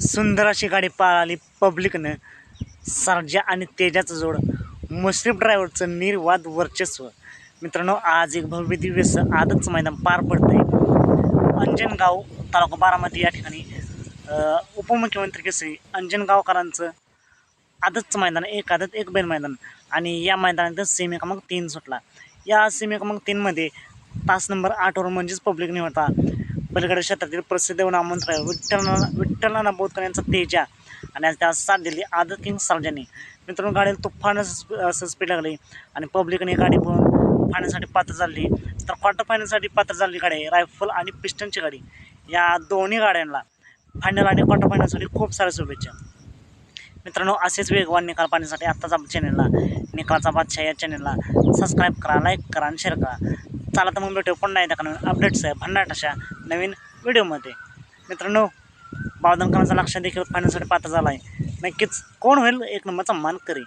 सुंदर अशी गाडी पळाली पब्लिकनं. सर्जा आणि तेजाचं जोड, मुश्रीफ ड्रायव्हरचं निर्वाद वर्चस्व. मित्रांनो, आज एक भव्य दिव्य आदतचं मैदान पार पडतंय. अंजनगाव तालुका बारामती या ठिकाणी उपमुख्यमंत्री केसरी अंजनगावकरांचं आदतचं मैदान, एक आदत एक बैल मैदान. आणि या मैदानात सेमी क्रमांक 3 सुटला. या सेमी क्रमांक 3 मध्ये तास नंबर 8 वर म्हणजेच पब्लिक निवडता पलीकडे क्षेत्रातील प्रसिद्ध नामवंत विठ्ठल बोधकर यांचा तेजा आणि आज त्याला साथ दिली आदत किंग सर्जाने. मित्रांनो, गाडीला तुफान असं स्पीड लागली आणि पब्लिकने गाडी पळून फायनलसाठी पात्र झाली. तर क्वार्टर फायनलसाठी पात्र झाली गाडी रायफल आणि पिस्टनची गाडी. या दोन्ही गाड्यांना फायनल आणि क्वार्टर फायनलसाठी खूप साऱ्या शुभेच्छा. मित्रांनो, असेच वेगवान निकाल पाहण्यासाठी आत्ताच आपल्या चॅनलला निकालाचा बादशाह या चॅनलला सबस्क्राईब करा, लाईक करा आणि शेअर करा. चला तर मग भेटू पुन्हा एकदा नवीन अपडेट्स आहे भन्नाट अशा नवीन व्हिडिओमध्ये. मित्रांनो, बावधनकरांचा लक्ष देखील फायनलसाठी पात्र झाला आहे. नक्कीच कोण होईल एक नंबरचा मान करी.